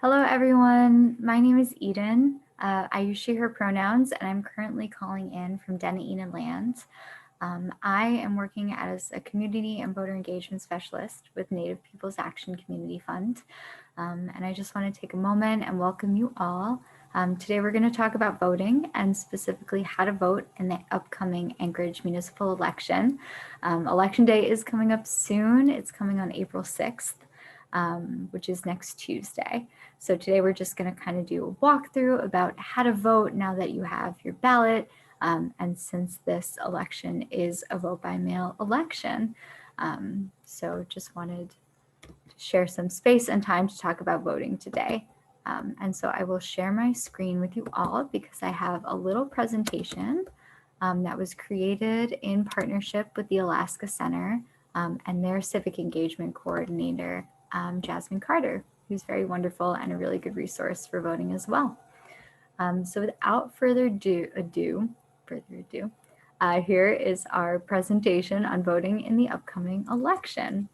Hello, everyone. My name is Eden. I use she, her pronouns, and I'm currently calling in from Dena'ina Land. I am working as a community and voter engagement specialist with Native Peoples Action Community Fund. And I just want to take a moment and welcome you all. Today we're going to talk about voting and specifically how to vote in the upcoming Anchorage municipal election. Election day is coming up soon. It's coming on April 6th. Which is next Tuesday. So today we're just going to kind of do a walkthrough about how to vote now that you have your ballot. And since this election is a vote by mail election, so just wanted to share some space and time to talk about voting today. And so I will share my screen with you all because I have a little presentation that was created in partnership with the Alaska Center and their civic engagement coordinator, Jasmine Carter, who's very wonderful and a really good resource for voting as well. So without further ado, here is our presentation on voting in the upcoming election.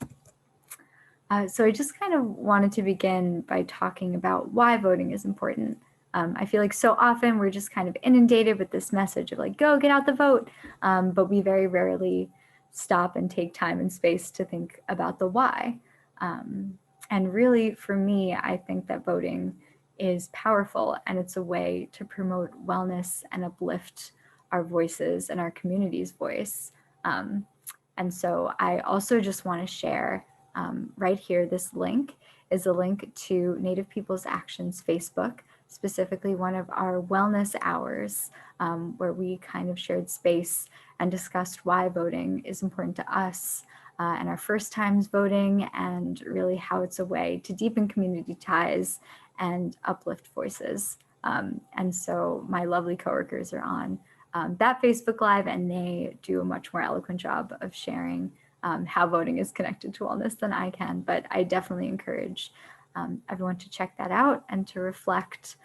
So I just kind of wanted to begin by talking about why voting is important. I feel like so often we're just kind of inundated with this message of like, go get out the vote, but we very rarely stop and take time and space to think about the why. And really, for me, I think that voting is powerful and it's a way to promote wellness and uplift our voices and our community's voice. And so I also just want to share right here, this link is a link to Native Peoples Action's Facebook, specifically one of our wellness hours, where we kind of shared space and discussed why voting is important to us and our first times voting, and really how it's a way to deepen community ties and uplift voices. And so my lovely coworkers are on that Facebook Live, and they do a much more eloquent job of sharing how voting is connected to wellness than I can. But I definitely encourage everyone to check that out and to reflect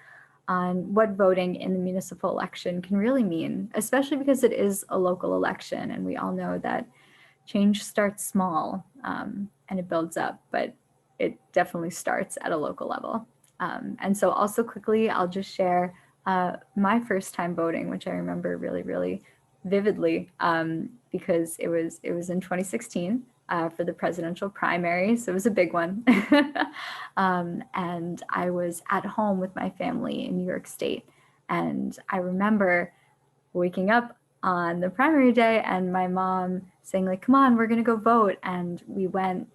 on what voting in the municipal election can really mean, especially because it is a local election. And we all know that change starts small and it builds up, but it definitely starts at a local level. And so also quickly, I'll just share my first time voting, which I remember really, really vividly because it was in 2016 for the presidential primary. So it was a big one. And I was at home with my family in New York State. And I remember waking up on the primary day and my mom saying like, come on, we're going to go vote. And we went,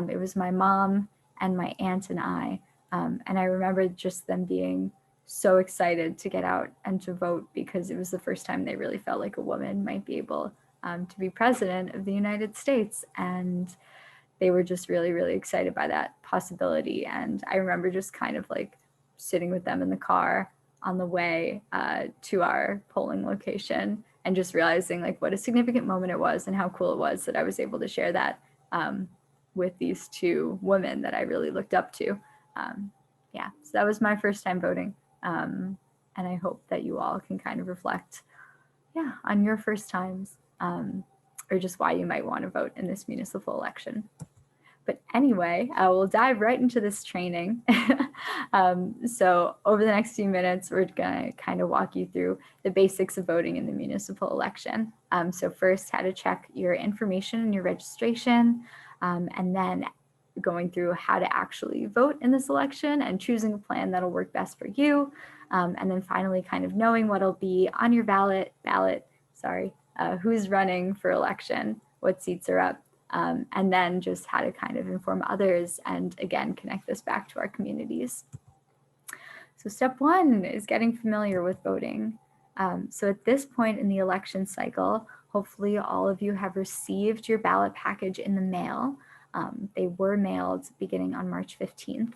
it was my mom and my aunt and I. And I remember just them being so excited to get out and to vote because it was the first time they really felt like a woman might be able to be president of the United States. And they were just really, really excited by that possibility. And I remember just kind of like sitting with them in the car on the way to our polling location and just realizing like what a significant moment it was and how cool it was that I was able to share that with these two women that I really looked up to. Yeah, so that was my first time voting. And I hope that you all can kind of reflect, on your first times or just why you might want to vote in this municipal election. But anyway, we'll dive right into this training. So over the next few minutes, we're going to kind of walk you through the basics of voting in the municipal election. So first, how to check your information and your registration, and then going through how to actually vote in this election and choosing a plan that'll work best for you. And then finally, kind of knowing what'll be on your ballot, who's running for election, what seats are up, and then just how to kind of inform others and again, connect this back to our communities. So step one is getting familiar with voting. So at this point in the election cycle, hopefully all of you have received your ballot package in the mail. They were mailed beginning on March 15th.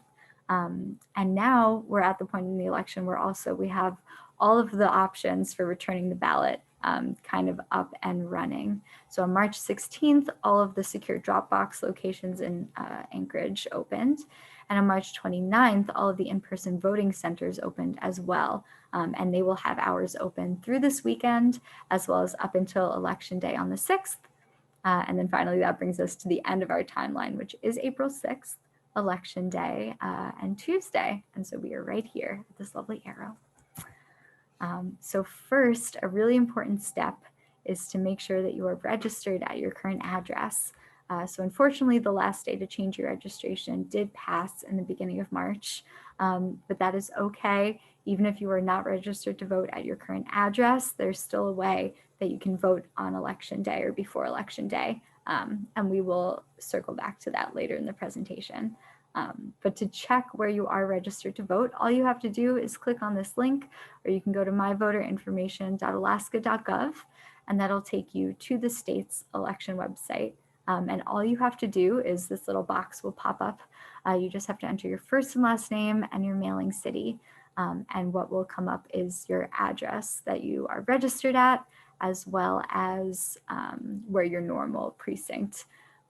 And now we're at the point in the election where we have all of the options for returning the ballot kind of up and running. So on March 16th, all of the secure Dropbox locations in Anchorage opened. And on March 29th, all of the in-person voting centers opened as well. And they will have hours open through this weekend, as well as up until Election Day on the 6th. And then finally, that brings us to the end of our timeline, which is April 6th, Election Day and Tuesday. And so we are right here at this lovely arrow. So first, a really important step is to make sure that you are registered at your current address. So unfortunately, the last day to change your registration did pass in the beginning of March, but that is okay. Even if you are not registered to vote at your current address, there's still a way that you can vote on Election Day or before Election Day, and we will circle back to that later in the presentation. But to check where you are registered to vote, all you have to do is click on this link, or you can go to myvoterinformation.alaska.gov, and that'll take you to the state's election website. And all you have to do is this little box will pop up. You just have to enter your first and last name and your mailing city. And what will come up is your address that you are registered at, as well as where your normal precinct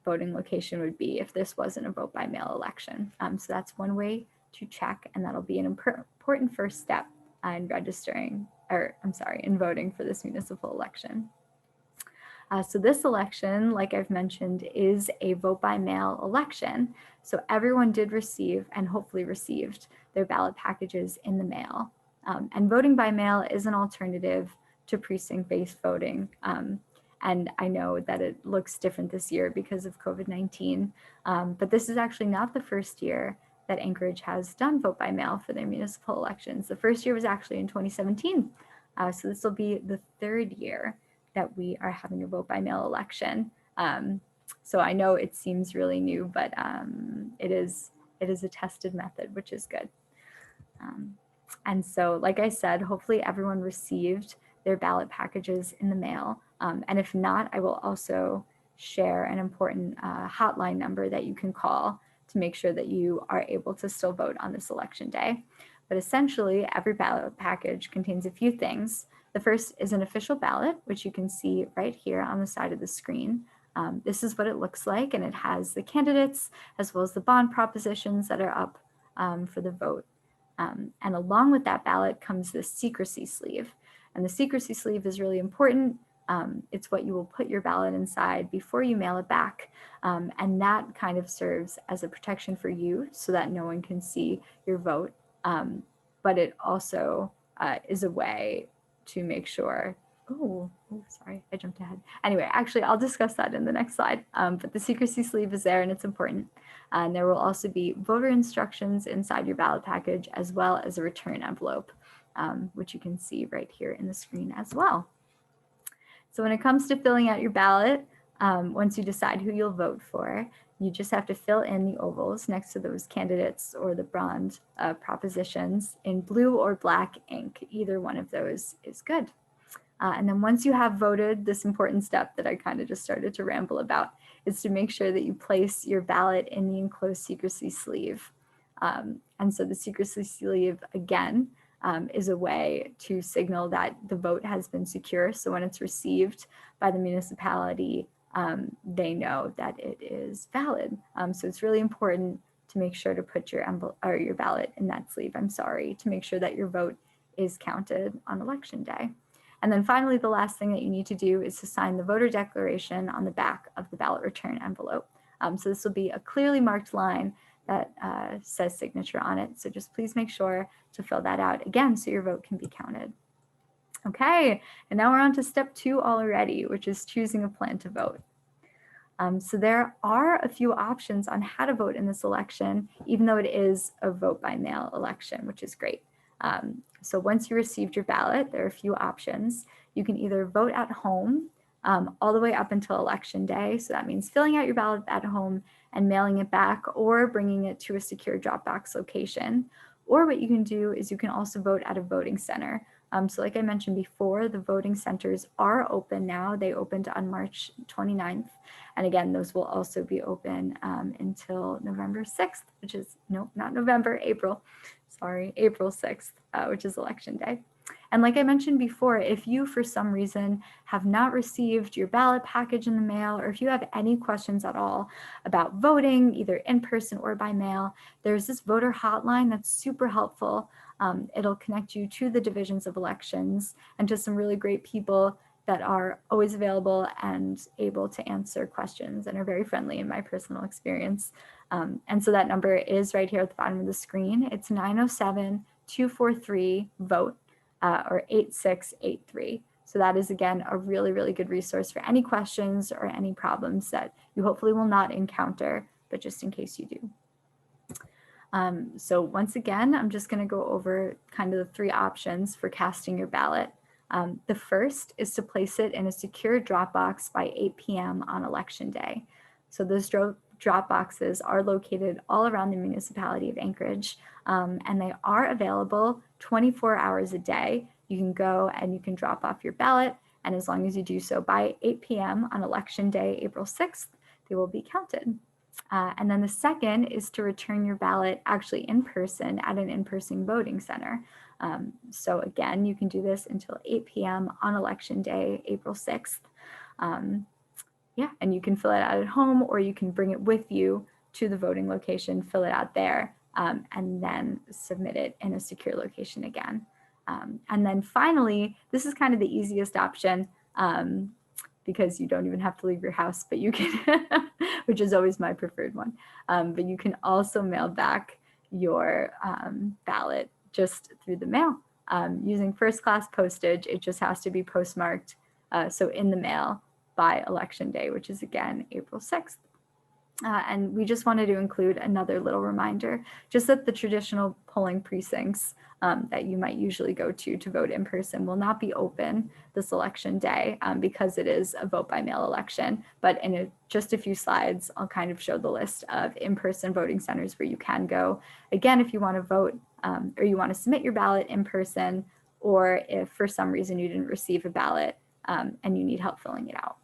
voting location would be if this wasn't a vote by mail election. So that's one way to check, and that'll be an important first step in in voting for this municipal election. So this election, like I've mentioned, is a vote by mail election. So everyone did receive and hopefully received their ballot packages in the mail. And voting by mail is an alternative to precinct-based voting. And I know that it looks different this year because of COVID-19, but this is actually not the first year that Anchorage has done vote by mail for their municipal elections. The first year was actually in 2017. So this will be the third year that we are having a vote by mail election. So I know it seems really new, but it is a tested method, which is good. And so, like I said, hopefully everyone received their ballot packages in the mail. And if not, I will also share an important hotline number that you can call to make sure that you are able to still vote on this election day. But essentially, every ballot package contains a few things. The first is an official ballot, which you can see right here on the side of the screen. This is what it looks like, and it has the candidates as well as the bond propositions that are up for the vote. And along with that ballot comes this secrecy sleeve. And the secrecy sleeve is really important. It's what you will put your ballot inside before you mail it back. And that kind of serves as a protection for you so that no one can see your vote. But it also is a way to make sure, sorry, I jumped ahead. Anyway, actually, I'll discuss that in the next slide. But the secrecy sleeve is there and it's important. And there will also be voter instructions inside your ballot package, as well as a return envelope, which you can see right here in the screen as well. So when it comes to filling out your ballot, once you decide who you'll vote for, you just have to fill in the ovals next to those candidates or the bond propositions in blue or black ink. Either one of those is good. And then once you have voted, this important step that I kind of just started to ramble about is to make sure that you place your ballot in the enclosed secrecy sleeve. And so the secrecy sleeve, again, is a way to signal that the vote has been secure. So when it's received by the municipality, they know that it is valid. So it's really important to make sure to put your ballot in that sleeve, to make sure that your vote is counted on election day. And then finally, the last thing that you need to do is to sign the voter declaration on the back of the ballot return envelope. So this will be a clearly marked line that says signature on it. So just please make sure to fill that out again so your vote can be counted. Okay, and now we're on to step 2 already, which is choosing a plan to vote. So there are a few options on how to vote in this election, even though it is a vote by mail election, which is great. So once you received your ballot, there are a few options. You can either vote at home all the way up until election day. So that means filling out your ballot at home and mailing it back, or bringing it to a secure drop box location. Or what you can do is you can also vote at a voting center. So like I mentioned before, the voting centers are open now. They opened on March 29th. And again, those will also be open until November 6th, which is, no, not November, April. Sorry, April 6th, which is election day. And like I mentioned before, if you, for some reason, have not received your ballot package in the mail, or if you have any questions at all about voting, either in person or by mail, there's this voter hotline that's super helpful. It'll connect you to the divisions of elections and to some really great people that are always available and able to answer questions and are very friendly in my personal experience. And so that number is right here at the bottom of the screen. It's 907-243-VOTE or 8683. So that is, again, a really, really good resource for any questions or any problems that you hopefully will not encounter, but just in case you do. So once again, I'm just going to go over kind of the three options for casting your ballot. The first is to place it in a secure drop box by 8 p.m. on election day. So those drop boxes are located all around the municipality of Anchorage, and they are available 24 hours a day. You can go and you can drop off your ballot, and as long as you do so by 8 p.m. on election day, April 6th, they will be counted. And then the second is to return your ballot actually in person at an in-person voting center. So again, you can do this until 8 p.m. on election day, April 6th. Yeah, and you can fill it out at home, or you can bring it with you to the voting location, fill it out there, and then submit it in a secure location again. And then finally, this is kind of the easiest option, because you don't even have to leave your house, but you can, which is always my preferred one. But you can also mail back your ballot just through the mail using first-class postage. It just has to be postmarked, so in the mail by election day, which is again April 6th. And we just wanted to include another little reminder, just that the traditional polling precincts that you might usually go to vote in person will not be open this election day because it is a vote by mail election. But in just a few slides, I'll kind of show the list of in-person voting centers where you can go. Again, if you want to vote or you want to submit your ballot in person, or if for some reason you didn't receive a ballot and you need help filling it out.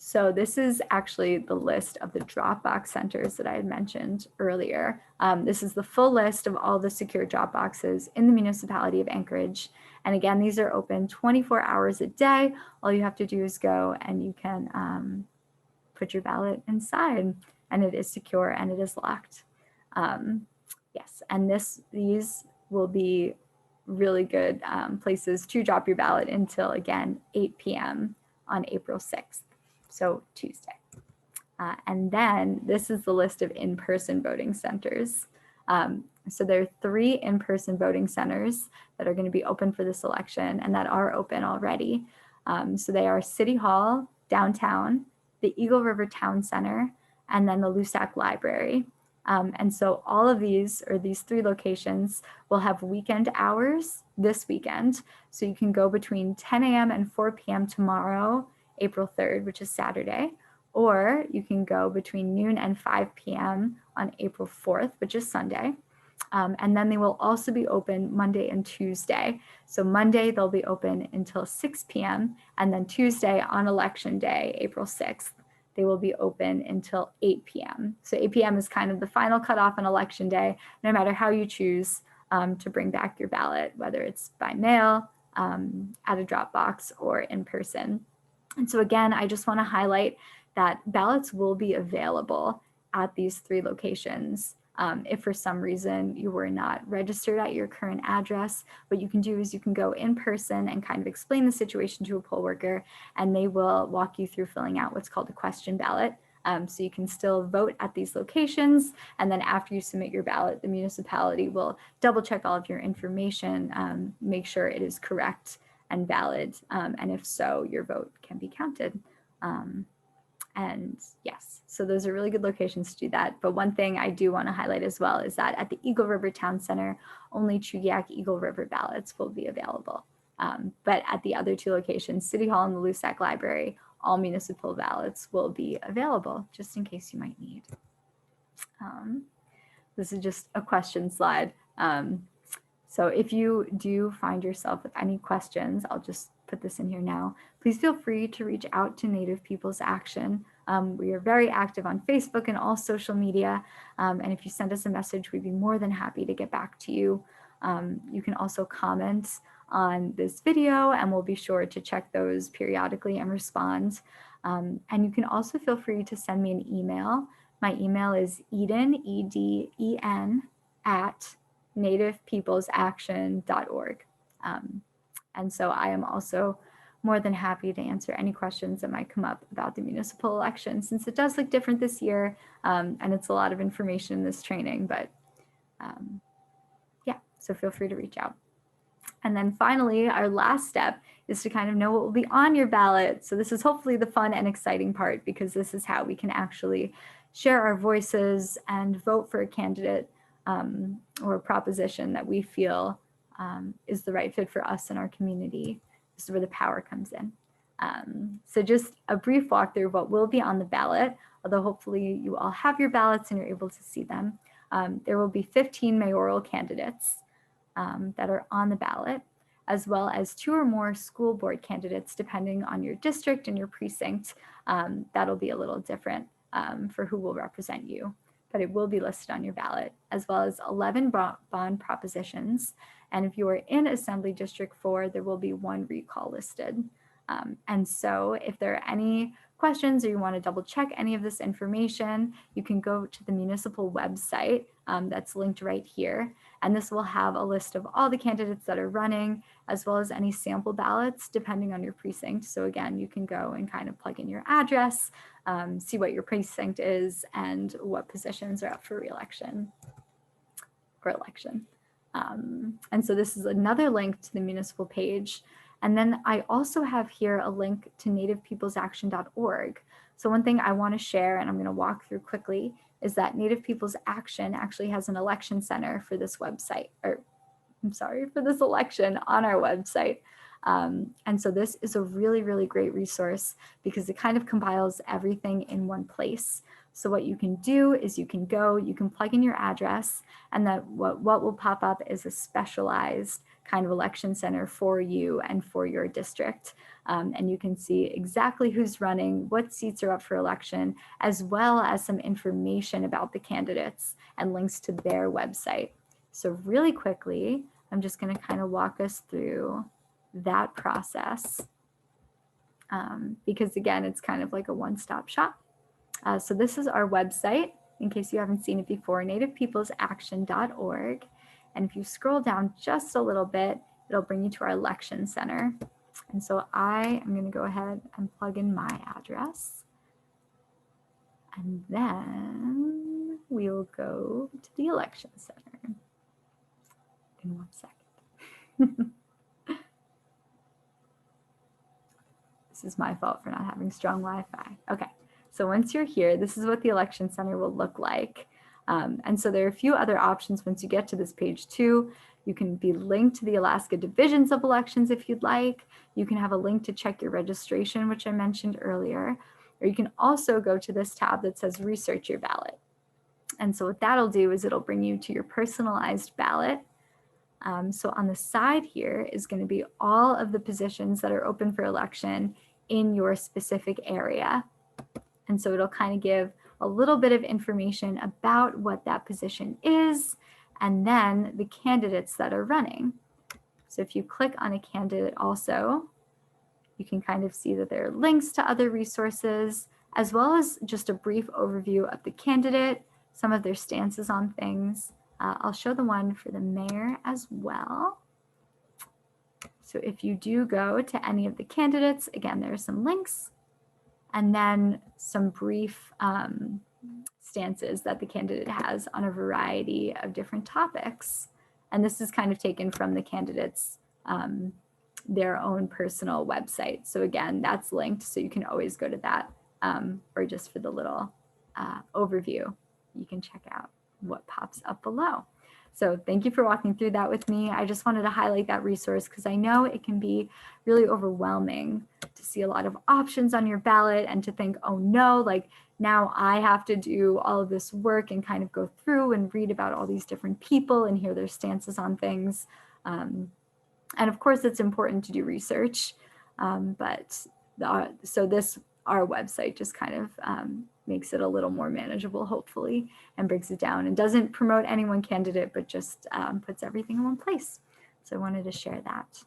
So this is actually the list of the Dropbox centers that I had mentioned earlier. This is the full list of all the secure drop boxes in the municipality of Anchorage. And again, these are open 24 hours a day. All you have to do is go and you can put your ballot inside, and it is secure and it is locked. Yes, and these will be really good places to drop your ballot until, again, 8 p.m. on April 6th. So Tuesday. And then this is the list of in-person voting centers. So there are 3 in-person voting centers that are going to be open for this election and that are open already. So they are City Hall, downtown, the Eagle River Town Center, and then the Lusac Library. And so all of these, or these 3 locations, will have weekend hours this weekend. So you can go between 10 a.m. and 4 p.m. tomorrow, April 3rd, which is Saturday, or you can go between noon and 5 p.m. on April 4th, which is Sunday. And then they will also be open Monday and Tuesday. So Monday, they'll be open until 6 p.m. And then Tuesday on election day, April 6th, they will be open until 8 p.m. So 8 p.m. is kind of the final cutoff on election day, no matter how you choose to bring back your ballot, whether it's by mail, at a drop box, or in person. And so again, I just want to highlight that ballots will be available at these 3 locations. If for some reason you were not registered at your current address, what you can do is you can go in person and kind of explain the situation to a poll worker, and they will walk you through filling out what's called a question ballot. So you can still vote at these locations, and then after you submit your ballot, the municipality will double check all of your information, make sure it is correct and valid, and if so, your vote can be counted. And yes, so those are really good locations to do that. But one thing I do want to highlight as well is that at the Eagle River Town Center, only Chugiak Eagle River ballots will be available. But at the other 2 locations, City Hall and the Lusac Library, all municipal ballots will be available, just in case you might need. This is just a question slide. So if you do find yourself with any questions, I'll just put this in here now. Please feel free to reach out to Native Peoples Action. We are very active on Facebook and all social media. And if you send us a message, we'd be more than happy to get back to you. You can also comment on this video, and we'll be sure to check those periodically and respond. And you can also feel free to send me an email. My email is Eden, E-D-E-N, at nativepeoplesaction.org. And so I am also more than happy to answer any questions that might come up about the municipal election, since it does look different this year, and it's a lot of information in this training, but yeah, so feel free to reach out. And then finally, our last step is to kind of know what will be on your ballot. So this is hopefully the fun and exciting part, because this is how we can actually share our voices and vote for a candidate or a proposition that we feel is the right fit for us and our community. This is where the power comes in. So just a brief walkthrough of what will be on the ballot, although hopefully you all have your ballots and you're able to see them. There will be 15 mayoral candidates that are on the ballot, as well as 2 or more school board candidates, depending on your district and your precinct. That'll be a little different for who will represent you, but it will be listed on your ballot, as well as 11 bond propositions. And if you are in Assembly District 4, there will be 1 recall listed. And so if there are any questions or you want to double check any of this information, you can go to the municipal website that's linked right here. And this will have a list of all the candidates that are running, as well as any sample ballots, depending on your precinct. So again, you can go and kind of plug in your address, see what your precinct is, and what positions are up for re-election or election. And so this is another link to the municipal page. And then I also have here a link to nativepeoplesaction.org. So one thing I want to share, and I'm going to walk through quickly, is that Native People's Action actually has an election center for this website, or I'm sorry, for this election on our website. And so this is a really, really great resource, because it kind of compiles everything in one place. So what you can do is you can plug in your address, and that what will pop up is a specialized kind of election center for you and for your district. And you can see exactly who's running, what seats are up for election, as well as some information about the candidates and links to their website. So really quickly, I'm just going to kind of walk us through that process, because again, it's kind of like a one-stop shop. So this is our website, in case you haven't seen it before, nativepeoplesaction.org. And if you scroll down just a little bit, it'll bring you to our election center. And so I am going to go ahead and plug in my address. And then we'll go to the election center in 1 second. This is my fault for not having strong Wi-Fi. Okay, so once you're here, this is what the election center will look like. And so there are a few other options once you get to this page too. You can be linked to the Alaska Divisions of Elections if you'd like. You can have a link to check your registration, which I mentioned earlier. Or you can also go to this tab that says Research Your Ballot. And so what that'll do is it'll bring you to your personalized ballot. So on the side here is going to be all of the positions that are open for election in your specific area. And so it'll kind of give a little bit of information about what that position is, and then the candidates that are running. So if you click on a candidate also, you can kind of see that there are links to other resources, as well as just a brief overview of the candidate, some of their stances on things. I'll show the one for the mayor as well. So if you do go to any of the candidates, again, there are some links, and then some brief stances that the candidate has on a variety of different topics. And this is kind of taken from the candidates' their own personal website. So again, that's linked, so you can always go to that, or just for the little overview, you can check out what pops up below. So thank you for walking through that with me. I just wanted to highlight that resource because I know it can be really overwhelming to see a lot of options on your ballot and to think, oh no, like now I have to do all of this work and kind of go through and read about all these different people and hear their stances on things. And of course it's important to do research, but our website just kind of makes it a little more manageable, hopefully, and breaks it down and doesn't promote any one candidate, but just puts everything in one place. So I wanted to share that.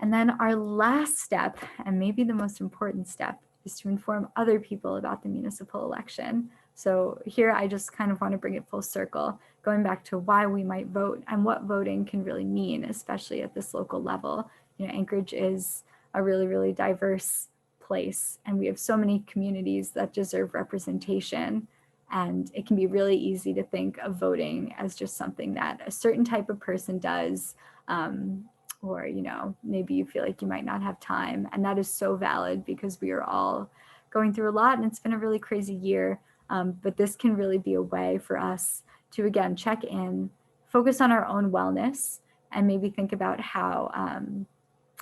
And then our last step, and maybe the most important step, is to inform other people about the municipal election. So here I just kind of want to bring it full circle, going back to why we might vote and what voting can really mean, especially at this local level. Anchorage is a really, really diverse place, and we have so many communities that deserve representation. And it can be really easy to think of voting as just something that a certain type of person does, or maybe you feel like you might not have time. And that is so valid, because we are all going through a lot, and it's been a really crazy year. But this can really be a way for us to, again, check in, focus on our own wellness, and maybe think about how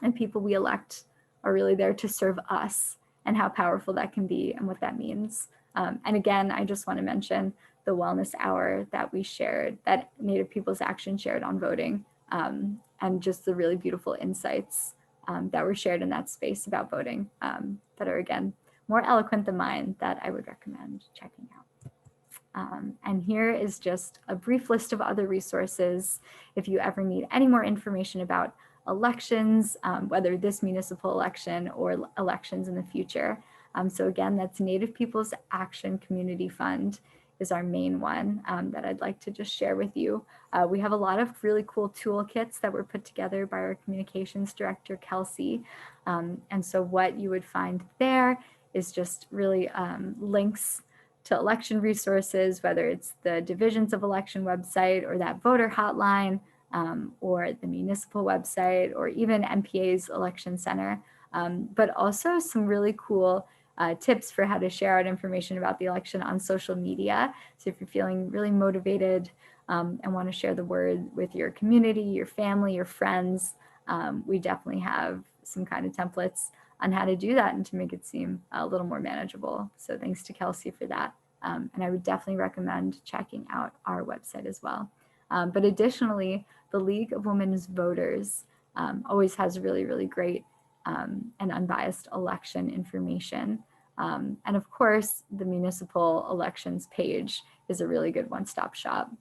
and people we elect are really there to serve us, and how powerful that can be and what that means. And again, I just want to mention the wellness hour that we shared, that Native People's Action shared on voting, and just the really beautiful insights that were shared in that space about voting, that are, again, more eloquent than mine, that I would recommend checking out. And here is just a brief list of other resources if you ever need any more information about elections, whether this municipal election or elections in the future. So again, that's Native People's Action Community Fund is our main one that I'd like to just share with you. We have a lot of really cool toolkits that were put together by our communications director, Kelsey. And so what you would find there is just really links to election resources, whether it's the Divisions of Election website or that voter hotline, or the municipal website, or even MPA's election center, but also some really cool tips for how to share out information about the election on social media. So if you're feeling really motivated and want to share the word with your community, your family, your friends, we definitely have some kind of templates on how to do that and to make it seem a little more manageable. So thanks to Kelsey for that. And I would definitely recommend checking out our website as well. But additionally, the League of Women's Voters always has really, really great and unbiased election information. And of course, the municipal elections page is a really good one-stop shop.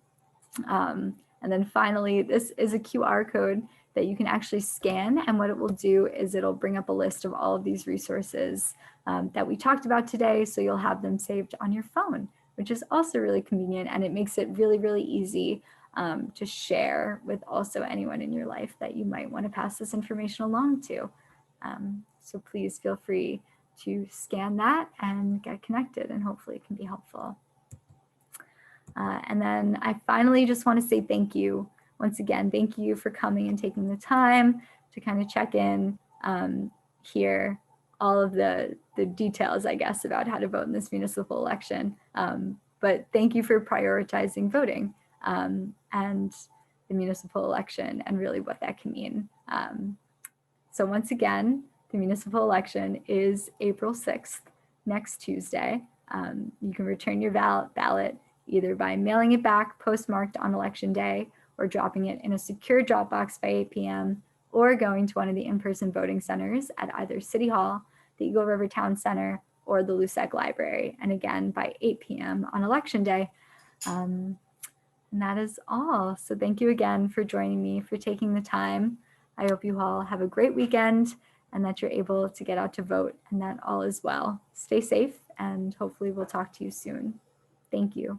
And then finally, this is a QR code that you can actually scan. And what it will do is it'll bring up a list of all of these resources that we talked about today. So you'll have them saved on your phone, which is also really convenient. And it makes it really, really easy to share with also anyone in your life that you might want to pass this information along to. So please feel free to scan that and get connected, and hopefully it can be helpful. And then I finally just want to say thank you. Once again, thank you for coming and taking the time to kind of check in, hear all of the details, I guess, about how to vote in this municipal election. But thank you for prioritizing voting and the municipal election and really what that can mean. So once again, the municipal election is April 6th, next Tuesday. You can return your ballot either by mailing it back postmarked on election day, or dropping it in a secure drop box by 8 p.m., or going to one of the in-person voting centers at either City Hall, the Eagle River Town Center, or the Luseg Library, and again by 8 p.m. on election day. And that is all. So thank you again for joining me, for taking the time. I hope you all have a great weekend and that you're able to get out to vote, and that all is well. Stay safe, and hopefully we'll talk to you soon. Thank you.